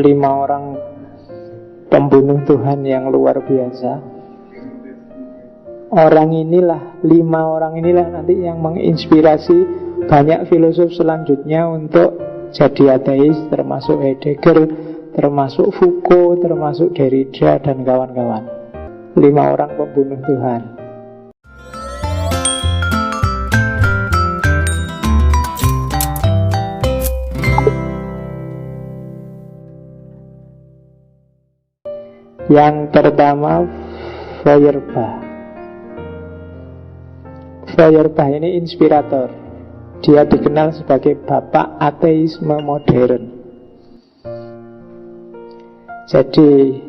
5 orang pembunuh Tuhan yang luar biasa. Orang inilah, 5 orang inilah nanti yang menginspirasi banyak filosof selanjutnya untuk jadi ateis, termasuk Heidegger, termasuk Foucault, termasuk Derrida dan kawan-kawan. 5 orang pembunuh Tuhan. Yang pertama, Feuerbach. Feuerbach ini inspirator. Dia dikenal sebagai bapak ateisme modern. Jadi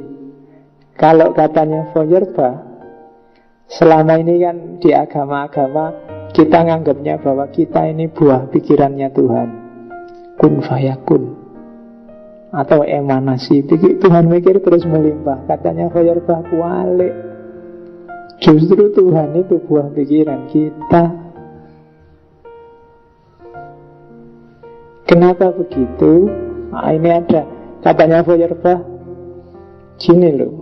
kalau katanya Feuerbach, selama ini kan di agama-agama kita nganggapnya bahwa kita ini buah pikirannya Tuhan, kun fayakun, atau emanasi. Tuhan mikir terus melimpah. Katanya Feuerbach, walik, justru Tuhan itu buah pikiran kita. Kenapa begitu? Nah, ini ada katanya Feuerbach, gini loh,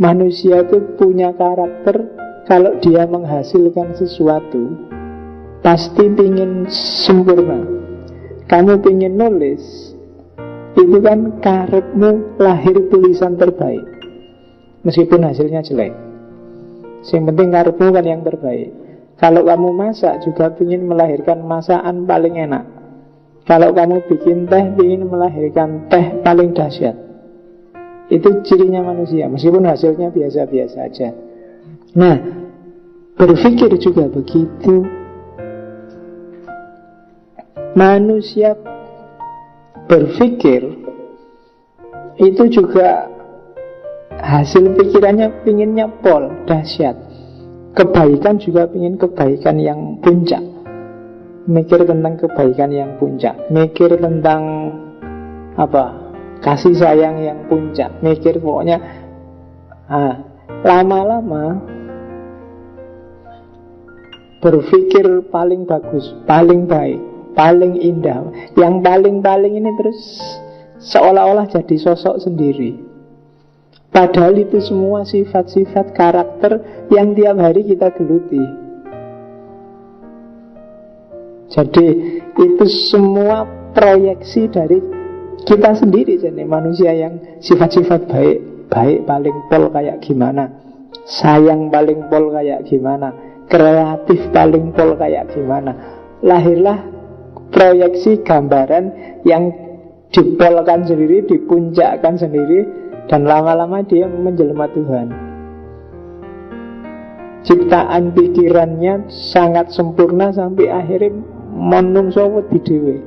manusia itu punya karakter. Kalau dia menghasilkan sesuatu pasti ingin sempurna. Kamu ingin nulis, itu kan karepmu lahir tulisan terbaik, meskipun hasilnya jelek. Yang penting karepmu kan yang terbaik. Kalau kamu masak juga ingin melahirkan masakan paling enak. Kalau kamu bikin teh, ingin melahirkan teh paling dahsyat. Itu cirinya manusia, meskipun hasilnya biasa-biasa aja. Nah, berpikir juga begitu. Manusia berpikir itu juga hasil pikirannya pinginnya pol, dahsyat. Kebaikan juga pingin kebaikan yang puncak. Mikir tentang kebaikan yang puncak. Mikir tentang kasih sayang yang puncak. Mikir pokoknya lama-lama berpikir paling bagus, paling baik, paling indah. Yang paling-paling ini terus seolah-olah jadi sosok sendiri. Padahal itu semua sifat-sifat karakter yang tiap hari kita geluti. Jadi itu semua proyeksi dari kita sendiri. Jadi manusia yang sifat-sifat baik, baik paling pol kayak gimana, sayang paling pol kayak gimana, kreatif paling pol kayak gimana. Lahirlah proyeksi gambaran yang dipolkan sendiri, dipuncakkan sendiri, dan lama-lama dia menjelma Tuhan. Ciptaan pikirannya sangat sempurna sampai akhirnya menungso wedi dhewe.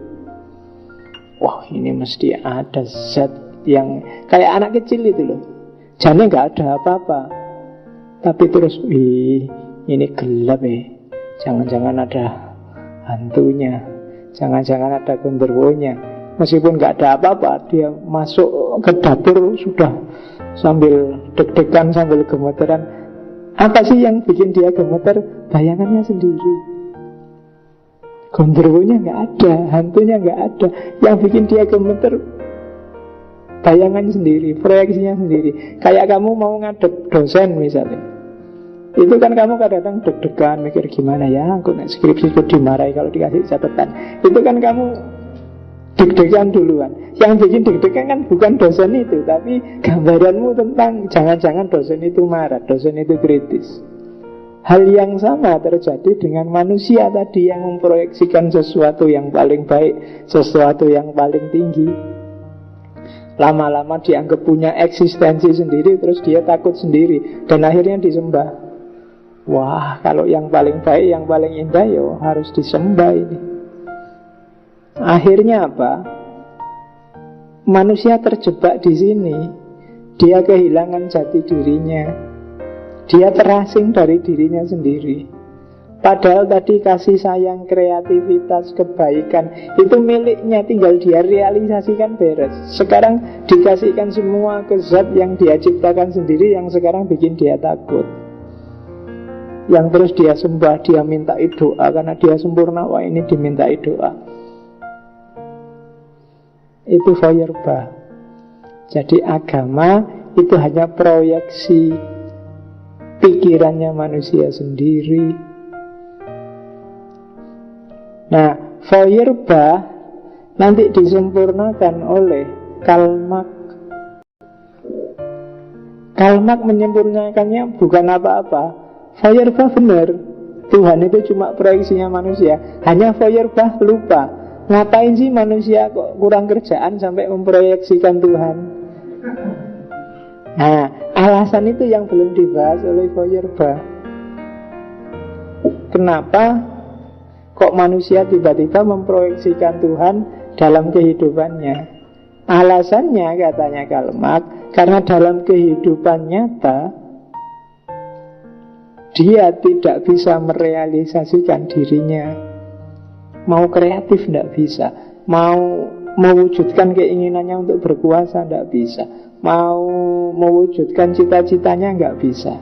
Wah, ini mesti ada zat yang kayak anak kecil itu loh. Jane nggak ada apa-apa, tapi terus ini gelap jangan-jangan ada hantunya, jangan-jangan ada genderuwonya. Meskipun nggak ada apa-apa, dia masuk ke dapur sudah sambil deg-degan, sambil gemeteran. Apa sih yang bikin dia gemeter? Bayangannya sendiri. Genderuwonya nggak ada, hantunya nggak ada. Yang bikin dia gemeter bayangan sendiri, proyeksinya sendiri. Kayak kamu mau ngadep dosen misalnya, itu kan kamu kadang-kadang deg-degan, mikir gimana ya, aku nek skripsi itu dimarahi kalau dikasih catatan. Itu kan kamu deg-degan duluan. Yang bikin deg-degan kan bukan dosen itu, tapi gambaranmu tentang jangan-jangan dosen itu marah, dosen itu kritis. Hal yang sama terjadi dengan manusia tadi yang memproyeksikan sesuatu yang paling baik, sesuatu yang paling tinggi. Lama-lama dianggap punya eksistensi sendiri, terus dia takut sendiri, dan akhirnya disembah. Wah, kalau yang paling baik, yang paling indah, yo harus disembah ini. Akhirnya apa? Manusia terjebak di sini. Dia kehilangan jati dirinya. Dia terasing dari dirinya sendiri. Padahal tadi kasih sayang, kreativitas, kebaikan itu miliknya, tinggal dia realisasikan beres. Sekarang dikasihkan semua ke zat yang dia ciptakan sendiri, yang sekarang bikin dia takut, yang terus dia sembah, dia mintai doa karena dia sempurna. Wah, ini dimintai doa. Itu Feuerbach. Jadi agama itu hanya proyeksi pikirannya manusia sendiri. Nah, Feuerbach nanti disempurnakan oleh Karl Marx. Karl Marx menyempurnakannya bukan apa-apa. Feuerbach benar, Tuhan itu cuma proyeksinya manusia. Hanya Feuerbach lupa, ngapain sih manusia kok kurang kerjaan sampai memproyeksikan Tuhan. Nah, alasan itu yang belum dibahas oleh Feuerbach. Kenapa kok manusia tiba-tiba memproyeksikan Tuhan dalam kehidupannya? Alasannya, katanya Karl Marx, karena dalam kehidupan nyata dia tidak bisa merealisasikan dirinya. Mau kreatif tidak bisa, mau mewujudkan keinginannya untuk berkuasa tidak bisa, mau mewujudkan cita-citanya nggak bisa.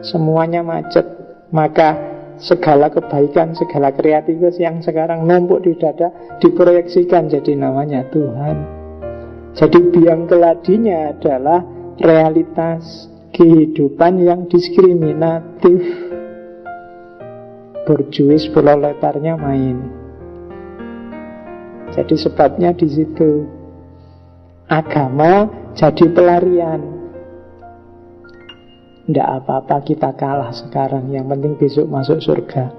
Semuanya macet. Maka segala kebaikan, segala kreativitas yang sekarang numpuk di dada diproyeksikan jadi namanya Tuhan. Jadi biang keladinya adalah realitas kehidupan yang diskriminatif. Borjuis proletarnya main. Jadi sebabnya di situ. Agama jadi pelarian. Tidak apa-apa kita kalah sekarang, yang penting besok masuk surga.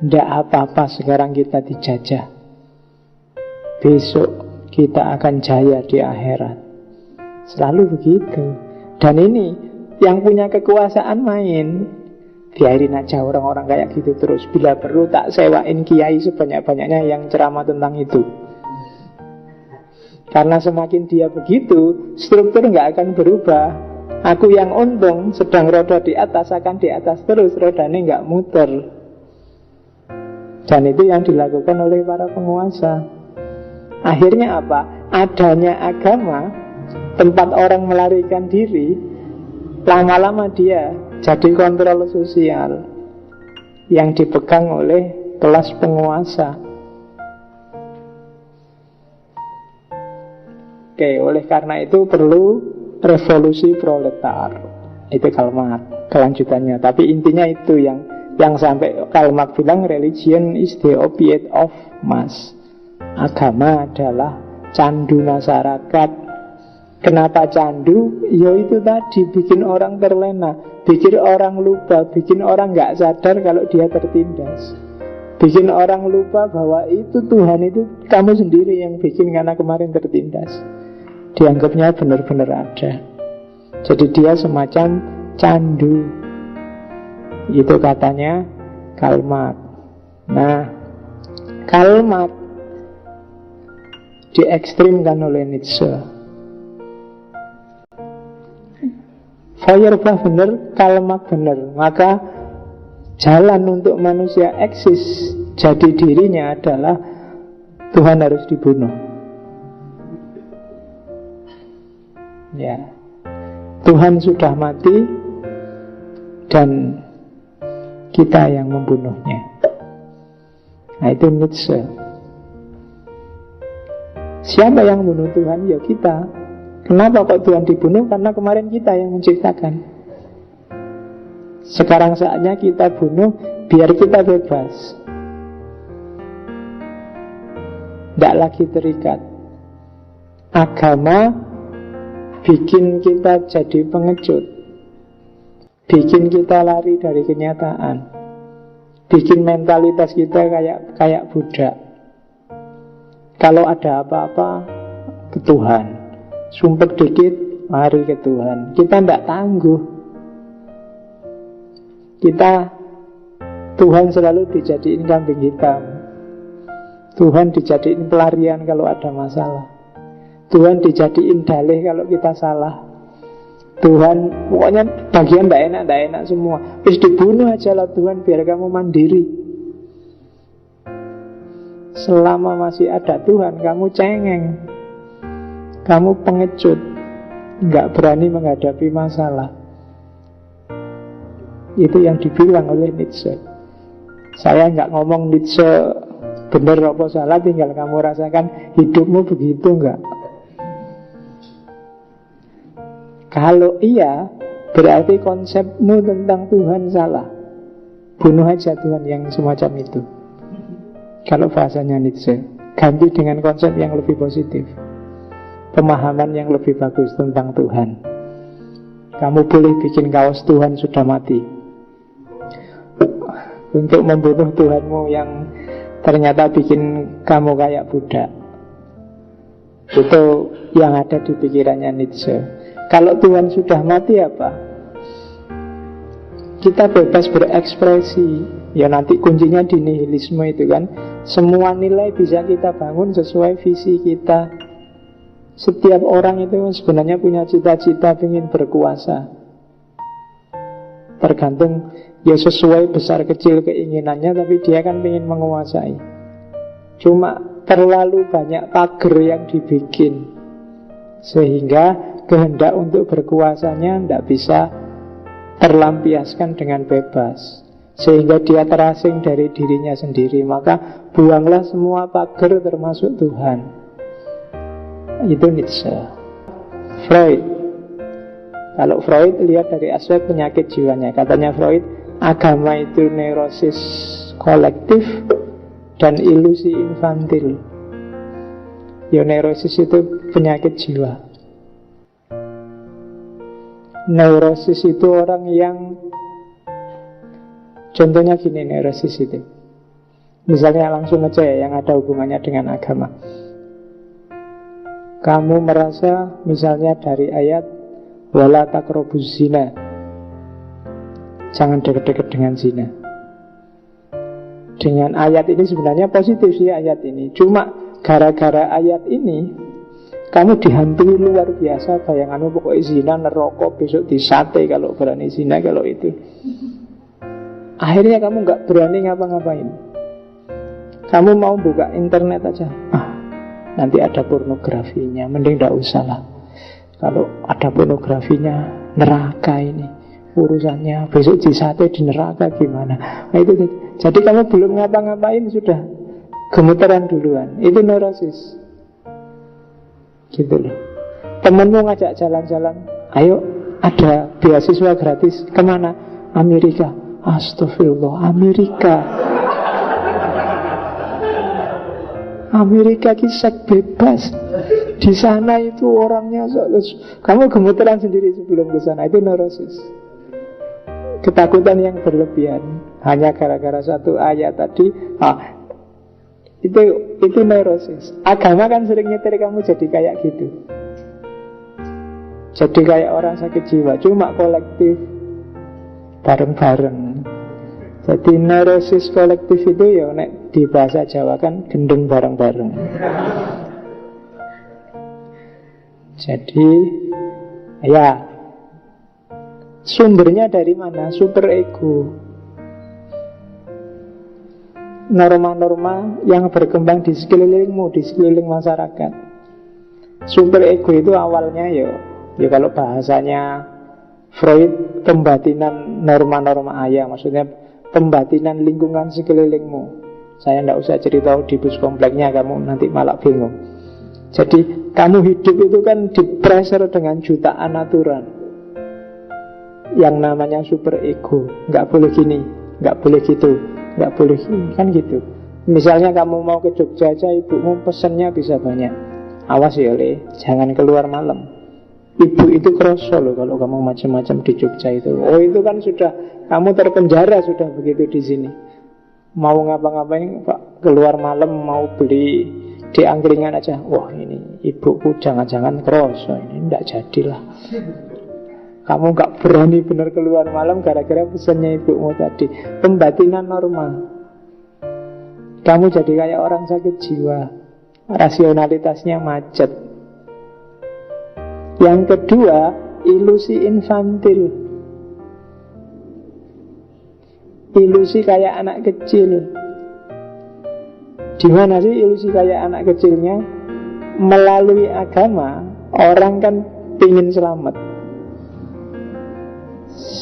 Tidak apa-apa sekarang kita dijajah, besok kita akan jaya di akhirat. Selalu begitu. Dan ini yang punya kekuasaan main. Biarin aja orang-orang kayak gitu terus. Bila perlu tak sewain kiai sebanyak-banyaknya yang ceramah tentang itu. Karena semakin dia begitu, struktur nggak akan berubah. Aku yang untung, sedang roda di atas akan di atas terus, rodanya nggak muter. Dan itu yang dilakukan oleh para penguasa. Akhirnya apa? Adanya agama, tempat orang melarikan diri, lama-lama dia jadi kontrol sosial yang dipegang oleh kelas penguasa. Oke, oleh karena itu perlu revolusi proletar. Itu Karl Marx kelanjutannya. Tapi intinya itu yang sampai Karl Marx bilang religion is the opiate of mass. Agama adalah candu masyarakat. Kenapa candu? Ya itu tadi, bikin orang terlena, bikin orang lupa, bikin orang gak sadar kalau dia tertindas, bikin orang lupa bahwa itu Tuhan itu kamu sendiri yang bikin karena kemarin tertindas. Dianggapnya benar-benar ada. Jadi dia semacam candu. Itu katanya Karl Marx. Nah, Karl Marx diekstrimkan oleh Nietzsche. Feuerbach benar, Karl Marx benar. Maka jalan untuk manusia eksis jadi dirinya adalah Tuhan harus dibunuh. Ya, Tuhan sudah mati dan kita yang membunuhnya. Nah itu Nietzsche. Siapa yang membunuh Tuhan? Ya kita. Kenapa kok Tuhan dibunuh? Karena kemarin kita yang menciptakan. Sekarang saatnya kita bunuh biar kita bebas, tidak lagi terikat. Agama bikin kita jadi pengecut, bikin kita lari dari kenyataan, bikin mentalitas kita kayak budak. Kalau ada apa-apa ke Tuhan, sumpek dikit lari ke Tuhan. Kita tidak tangguh. Tuhan selalu dijadiin kambing hitam. Tuhan dijadiin pelarian kalau ada masalah. Tuhan dijadiin dalih kalau kita salah. Tuhan pokoknya bagian tidak enak semua. Terus dibunuh aja lah Tuhan biar kamu mandiri. Selama masih ada Tuhan kamu cengeng, kamu pengecut, nggak berani menghadapi masalah. Itu yang dibilang oleh Nietzsche. Saya nggak ngomong Nietzsche benar apa salah, tinggal kamu rasakan hidupmu begitu nggak. Kalau iya, berarti konsepmu tentang Tuhan salah. Bunuh aja Tuhan yang semacam itu. Kalau bahasanya Nietzsche, ganti dengan konsep yang lebih positif, pemahaman yang lebih bagus tentang Tuhan. Kamu boleh bikin kaos Tuhan sudah mati untuk membunuh Tuhanmu yang ternyata bikin kamu kayak budak. Itu yang ada di pikirannya Nietzsche. Kalau Tuhan sudah mati apa? Kita bebas berekspresi. Ya nanti kuncinya di nihilisme itu kan. Semua nilai bisa kita bangun sesuai visi kita. Setiap orang itu sebenarnya punya cita-cita ingin berkuasa. Tergantung ya sesuai besar kecil keinginannya, tapi dia kan ingin menguasai. Cuma terlalu banyak pagar yang dibikin, sehingga kehendak untuk berkuasanya tidak bisa terlampiaskan dengan bebas, sehingga dia terasing dari dirinya sendiri. Maka buanglah semua pagar termasuk Tuhan. Itu Nietzsche. Freud, kalau Freud lihat dari aspek penyakit jiwanya, katanya Freud, agama itu neurosis kolektif dan ilusi infantil. Ya, neurosis itu penyakit jiwa. Neurosis itu orang yang, contohnya gini, neurosis itu misalnya langsung aja ya, yang ada hubungannya dengan agama. Kamu merasa misalnya dari ayat wala taqrabuz zina, jangan dekat-dekat dengan zina. Dengan ayat ini sebenarnya positif sih ayat ini. Cuma gara-gara ayat ini kamu dihantui luar biasa bayanganmu, pokoknya zina, neraka, besok disate kalau berani zina, kalau itu. Akhirnya kamu gak berani ngapa-ngapain. Kamu mau buka internet aja, nanti ada pornografinya, mending gak usah lah. Kalau ada pornografinya, neraka ini urusannya, besok disate di neraka gimana. Nah, itu. Jadi kamu belum ngapa-ngapain sudah gemeteran duluan. Itu neurosis. Gitu loh. Temenmu ngajak jalan-jalan, ayo ada beasiswa gratis, kemana? Amerika. Astagfirullah, Amerika. Amerika kisah bebas. Di sana itu orangnya, kamu gemeteran sendiri sebelum ke sana. Itu neurosis. Ketakutan yang berlebihan hanya gara-gara satu ayat tadi. Itu neurosis. Agama kan sering nyetir kamu jadi kayak gitu, jadi kayak orang sakit jiwa, cuma kolektif, bareng-bareng. Jadi neurosis kolektif itu ya nek di bahasa Jawa kan gendeng bareng-bareng. Jadi ya sumbernya dari mana? Super ego. Norma-norma yang berkembang di sekelilingmu, di sekeliling masyarakat. Super ego itu awalnya ya kalau bahasanya Freud, pembatinan norma-norma ayah. Maksudnya pembatinan lingkungan sekelilingmu. Saya tidak usah cerita di bus kompleknya, kamu nanti malah bingung. Jadi kamu hidup itu kan di-pressure dengan jutaan aturan. Yang namanya super ego. Nggak boleh gini, nggak boleh gitu, nggak boleh gini, kan gitu. Misalnya kamu mau ke Jogja aja, ibumu pesennya bisa banyak. Awas ya Le, jangan keluar malam. Ibu itu kroso loh kalau kamu macam-macam di Jogja itu. Oh itu kan sudah, kamu terpenjara sudah begitu di sini. Mau ngapa-ngapain Pak, keluar malam mau beli di angkringan aja, wah ini ibuku jangan-jangan kroso, ini tidak jadilah. Kamu gak berani benar keluar malam gara-gara pesannya ibumu tadi. Pembatinan norma. Kamu jadi kayak orang sakit jiwa, rasionalitasnya macet. Yang kedua, ilusi infantil. Ilusi kayak anak kecil. Di mana sih ilusi kayak anak kecilnya? Melalui agama, orang kan pingin selamat.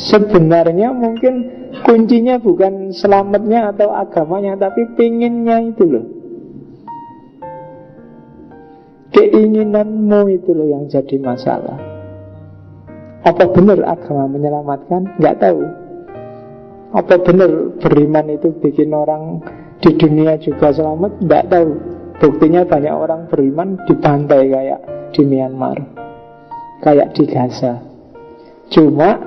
Sebenarnya mungkin kuncinya bukan selamatnya atau agamanya, tapi pinginnya itu loh. Keinginanmu itu loh yang jadi masalah. Apa benar agama menyelamatkan? Nggak tahu. Apa benar beriman itu bikin orang di dunia juga selamat? Nggak tahu. Buktinya banyak orang beriman dibantai kayak di Myanmar, kayak di Gaza. Cuma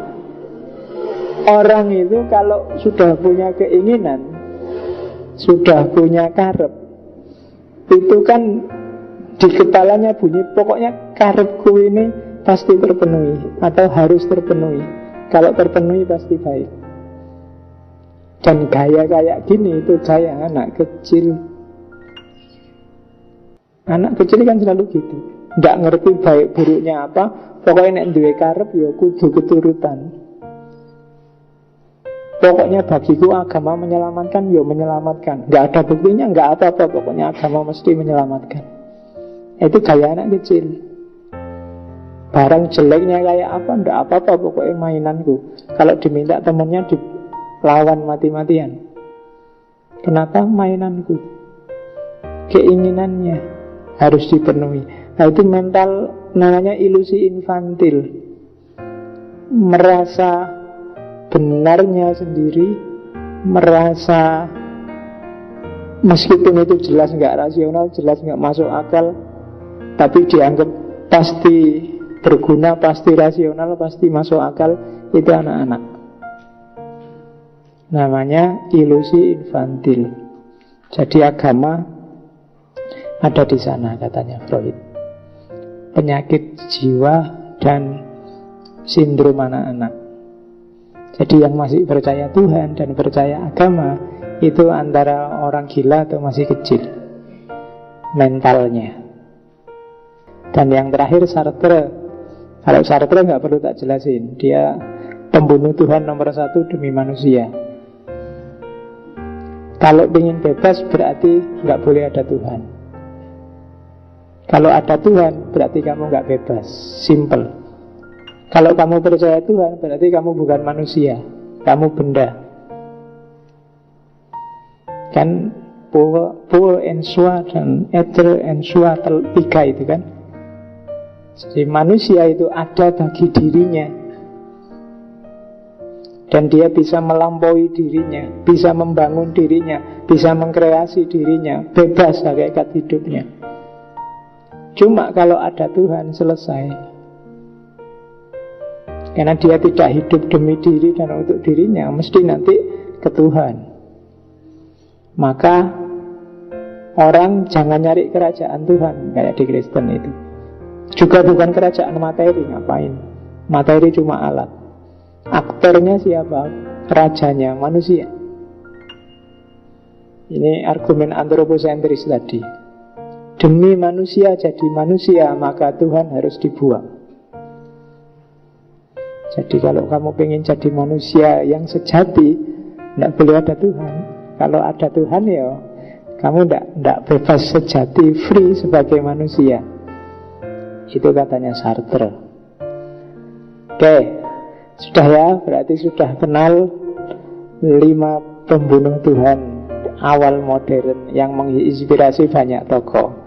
orang itu kalau sudah punya keinginan, sudah punya karep, itu kan di kepalanya bunyi, pokoknya karepku ini pasti terpenuhi atau harus terpenuhi. Kalau terpenuhi pasti baik. Dan gaya kayak gini itu gaya anak kecil. Anak kecil kan selalu gitu, nggak ngerti baik buruknya apa. Pokoknya nek duwe karep ya kudu keturutan. Pokoknya bagiku agama menyelamatkan, ya menyelamatkan. Nggak ada buktinya, nggak apa-apa. Pokoknya agama mesti menyelamatkan. Itu gaya anak kecil. Barang jeleknya kayak apa, nggak apa-apa. Pokoknya mainanku. Kalau diminta temennya dilawan mati-matian. Kenapa? Mainanku. Keinginannya harus dipenuhi. Nah itu mental, namanya ilusi infantil. Merasa benarnya sendiri, merasa meskipun itu jelas nggak rasional, jelas nggak masuk akal, tapi dianggap pasti berguna, pasti rasional, pasti masuk akal. Itu anak-anak. Namanya ilusi infantil. Jadi agama ada di sana, katanya Freud. Penyakit jiwa dan sindrom anak-anak. Jadi yang masih percaya Tuhan dan percaya agama itu antara orang gila atau masih kecil mentalnya. Dan yang terakhir Sartre. Kalau Sartre nggak perlu tak jelasin, dia pembunuh Tuhan nomor 1 demi manusia. Kalau ingin bebas berarti nggak boleh ada Tuhan. Kalau ada Tuhan berarti kamu nggak bebas. Simple. Kalau kamu percaya Tuhan berarti kamu bukan manusia, kamu benda. Kan Paul and Soi dan Ether and Soi, 3 itu kan. Jadi manusia itu ada bagi dirinya, dan dia bisa melampaui dirinya, bisa membangun dirinya, bisa mengkreasi dirinya, bebas hakikat hidupnya. Cuma kalau ada Tuhan selesai. Karena dia tidak hidup demi diri dan untuk dirinya, mesti nanti ke Tuhan. Maka orang jangan nyari kerajaan Tuhan kayak di Kristen itu. Juga bukan kerajaan materi, ngapain? Materi cuma alat. Aktornya siapa? Rajanya manusia. Ini argumen antroposentris tadi. Demi manusia jadi manusia, maka Tuhan harus dibuang. Jadi kalau kamu pengen jadi manusia yang sejati, tidak boleh ada Tuhan. Kalau ada Tuhan ya kamu tidak bebas sejati, free sebagai manusia. Itu katanya Sartre. Oke, sudah ya, berarti sudah kenal 5 pembunuh Tuhan awal modern yang menginspirasi banyak tokoh.